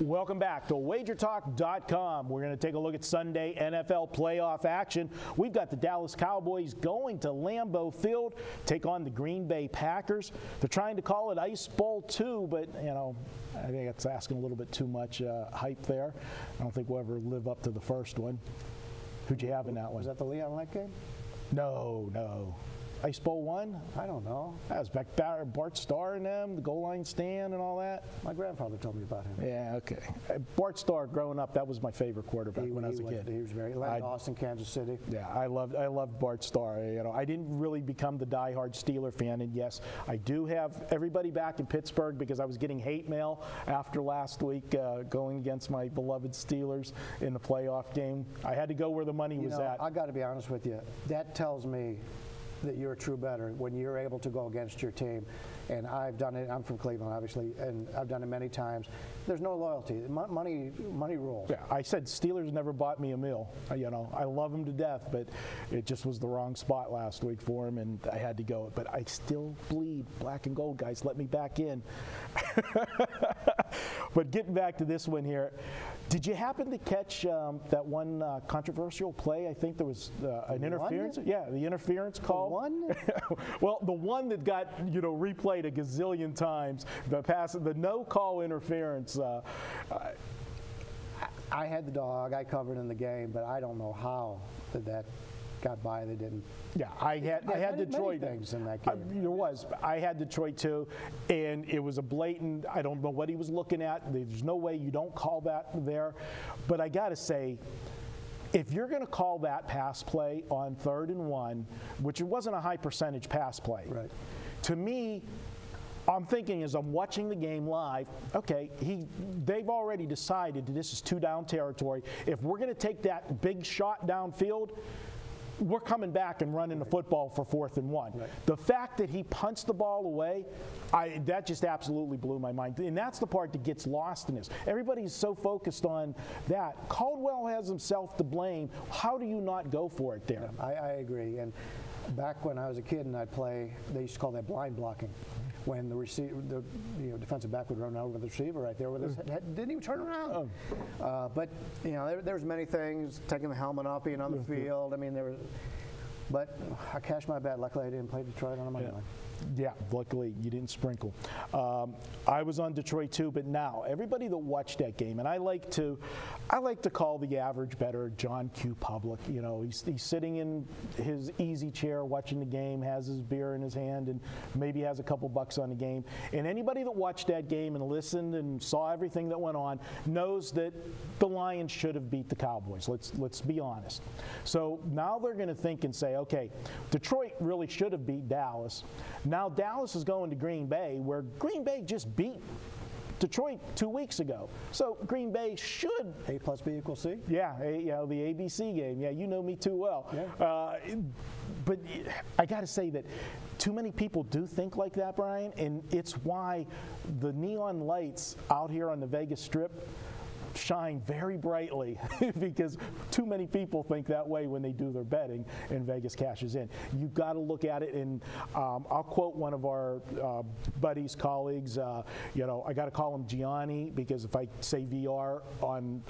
Welcome back to WagerTalk.com. We're going to take a look at Sunday NFL playoff action. We've got the Dallas Cowboys going to Lambeau Field, take on the Green Bay Packers. They're trying to call it Ice Bowl 2, but, you know, I think it's asking a little bit too much hype there. I don't think we'll ever live up to the first one. Who'd you have in that one? Was that the Leon Lett game? No. Ice Bowl 1? I don't know. That was back Bart Starr and them, the goal line stand and all that. My grandfather told me about him. Yeah, okay. Bart Starr, growing up, that was my favorite quarterback when I was a kid. He was very Austin, Kansas City. Yeah, I loved Bart Starr. You know, I didn't really become the diehard Steeler fan, and yes, I do have everybody back in Pittsburgh because I was getting hate mail after last week going against my beloved Steelers in the playoff game. I had to go where the money was at. I got to be honest with you. That tells me that you're a true bettor when you're able to go against your team. And I've done it. I'm from Cleveland, obviously, and I've done it many times. There's no loyalty. Money rules. Yeah, I said Steelers never bought me a meal. You know, I love them to death, but it just was the wrong spot last week for them, and I had to go. But I still bleed black and gold, guys. Let me back in. But getting back to this one here, did you happen to catch that one controversial play? I think there was an interference. Yeah, the interference call. The one? Well, the one that got replayed a gazillion times. The no call interference. I had the dog. I covered in the game, but I don't know how that got by. They didn't. Yeah, I had Detroit. Many things in that game. There was. I had Detroit too, and it was a blatant. I don't know what he was looking at. There's no way you don't call that there. But I got to say, if you're going to call that pass play on 3rd and 1, which it wasn't a high percentage pass play, right? To me, I'm thinking as I'm watching the game live, okay, they've already decided that this is 2-down territory. If we're going to take that big shot downfield, we're coming back and running the football for 4th and 1. Right. The fact that he punched the ball away, that just absolutely blew my mind. And that's the part that gets lost in this. Everybody's so focused on that. Caldwell has himself to blame. How do you not go for it there? I agree. And back when I was a kid and I'd play, they used to call that blind blocking. When the defensive back would run over the receiver right there with his head, didn't even turn around. But there was many things, taking the helmet off, being on the field. I mean, but I cashed my bet. Luckily, I didn't play Detroit on a Monday line. Yeah, luckily you didn't sprinkle. I was on Detroit too, but now everybody that watched that game, and I like to call the average bettor John Q. Public. You know, he's sitting in his easy chair watching the game, has his beer in his hand, and maybe has a couple bucks on the game. And anybody that watched that game and listened and saw everything that went on knows that the Lions should have beat the Cowboys. Let's be honest. So now they're going to think and say, okay, Detroit really should have beat Dallas. Now Dallas is going to Green Bay, where Green Bay just beat Detroit 2 weeks ago. So Green Bay should. A plus B equals C? Yeah, the ABC game. Yeah, you know me too well. Yeah. But I got to say that too many people do think like that, Brian, and it's why the neon lights out here on the Vegas Strip shine very brightly because too many people think that way when they do their betting and Vegas cashes in. You've got to look at it, and I'll quote one of our buddies, colleagues. I got to call him Gianni because if I say VR on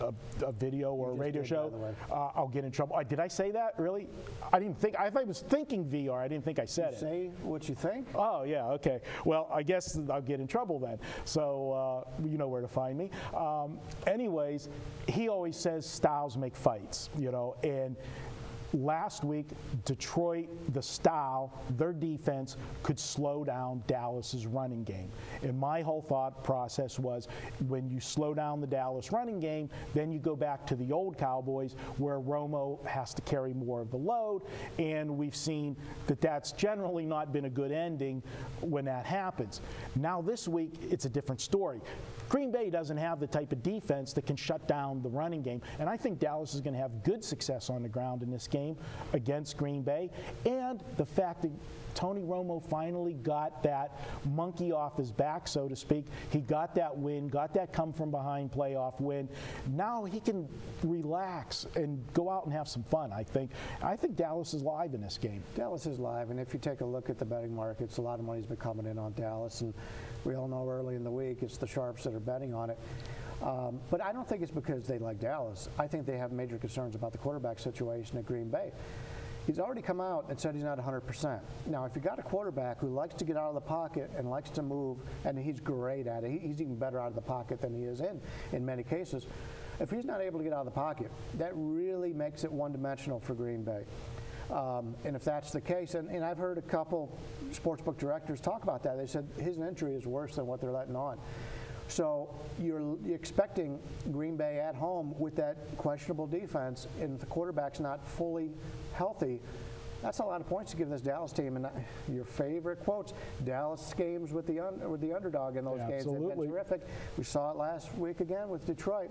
a video or a radio show, I'll get in trouble. Did I say that? Really? I didn't think. I was thinking VR. I didn't think I said it. Say what you think? Oh, yeah. Okay. Well, I guess I'll get in trouble then. So you know where to find me. Anyways, he always says styles make fights, and last week, Detroit, the style, their defense could slow down Dallas's running game. And my whole thought process was when you slow down the Dallas running game, then you go back to the old Cowboys where Romo has to carry more of the load. And we've seen that that's generally not been a good ending when that happens. Now this week, it's a different story. Green Bay doesn't have the type of defense that can shut down the running game. And I think Dallas is going to have good success on the ground in this game against Green Bay. And the fact that Tony Romo finally got that monkey off his back, so to speak. He got that win, got that come-from-behind playoff win. Now he can relax and go out and have some fun, I think. I think Dallas is live in this game. Dallas is live, and if you take a look at the betting markets, a lot of money's been coming in on Dallas, and we all know early in the week it's the sharps that are betting on it. But I don't think it's because they like Dallas. I think they have major concerns about the quarterback situation at Green Bay. He's already come out and said he's not 100%. Now, if you got a quarterback who likes to get out of the pocket and likes to move, and he's great at it, he's even better out of the pocket than he is in many cases. If he's not able to get out of the pocket, that really makes it one-dimensional for Green Bay. And if that's the case, and I've heard a couple sportsbook directors talk about that, they said his injury is worse than what they're letting on. So you're expecting Green Bay at home with that questionable defense, and if the quarterback's not fully healthy, that's a lot of points to give this Dallas team. And your favorite quotes, Dallas games with the underdog in those games have been terrific. We saw it last week again with Detroit.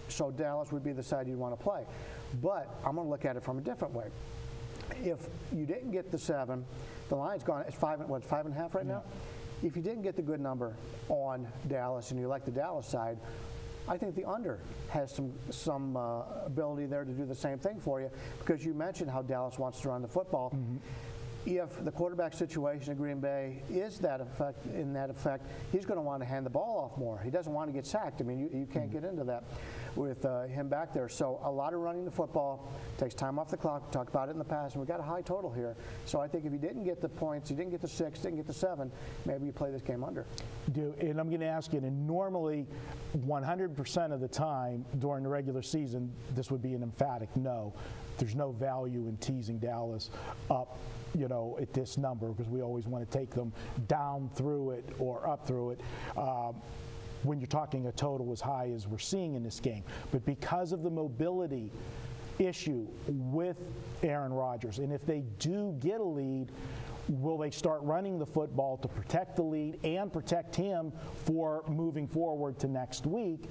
So Dallas would be the side you'd want to play. But I'm going to look at it from a different way. If you didn't get the 7, the line's gone. It's 5.5 right now? If you didn't get the good number on Dallas and you like the Dallas side, I think the under has some ability there to do the same thing for you, because you mentioned how Dallas wants to run the football. Mm-hmm. If the quarterback situation in Green Bay is that effect, he's going to want to hand the ball off more. He doesn't want to get sacked. I mean, you can't get into that with him back there. So a lot of running the football takes time off the clock. We talked about it in the past, and we got a high total here. So I think if you didn't get the points, you didn't get the 6, didn't get the 7, maybe you play this game under. And I'm going to ask you, and normally 100% of the time during the regular season, this would be an emphatic no. There's no value in teasing Dallas up, at this number, because we always want to take them down through it or up through it when you're talking a total as high as we're seeing in this game. But because of the mobility issue with Aaron Rodgers, and if they do get a lead, will they start running the football to protect the lead and protect him for moving forward to next week?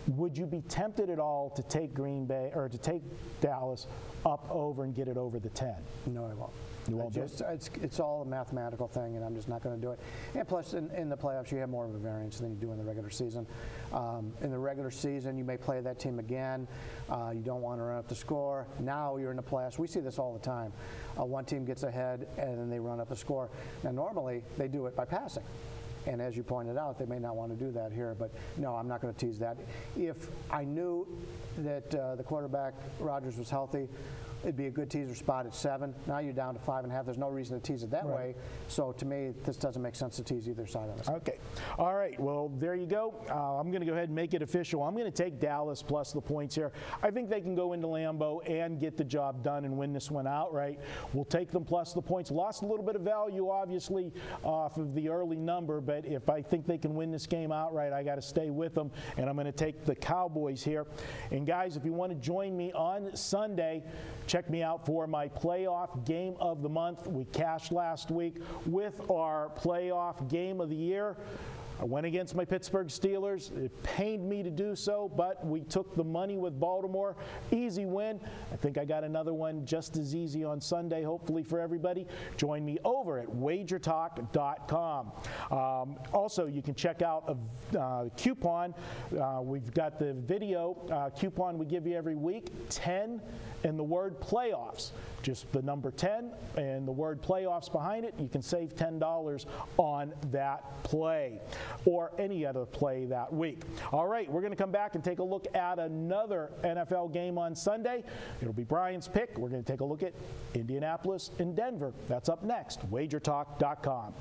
Would you be tempted at all to take Green Bay or to take Dallas up over and get it over the 10? No, I won't. It's all a mathematical thing, and I'm just not going to do it. And plus, in the playoffs, you have more of a variance than you do in the regular season. In the regular season, you may play that team again. You don't want to run up the score. Now you're in the playoffs. We see this all the time. One team gets ahead, and then they run up the score. Now, normally, they do it by passing. And as you pointed out, they may not want to do that here. But, no, I'm not going to tease that. If I knew that the quarterback, Rodgers, was healthy, it'd be a good teaser spot at 7. Now you're down to 5.5. There's no reason to tease it that way. So to me, this doesn't make sense to tease either side of it. Okay. All right. Well, there you go. I'm going to go ahead and make it official. I'm going to take Dallas plus the points here. I think they can go into Lambeau and get the job done and win this one outright. We'll take them plus the points. Lost a little bit of value, obviously, off of the early number, but if I think they can win this game outright, I got to stay with them, and I'm going to take the Cowboys here. And guys, if you want to join me on Sunday, check me out for my playoff game of the month. We cashed last week with our playoff game of the year. I went against my Pittsburgh Steelers. It pained me to do so, but we took the money with Baltimore. Easy win. I think I got another one just as easy on Sunday, hopefully for everybody. Join me over at wagertalk.com. Also, you can check out a coupon. We've got the video coupon we give you every week, 10 and the word playoffs. Just the number 10 and the word playoffs behind it. You can save $10 on that play or any other play that week. All right, we're going to come back and take a look at another NFL game on Sunday. It'll be Brian's pick. We're going to take a look at Indianapolis and Denver. That's up next. WagerTalk.com.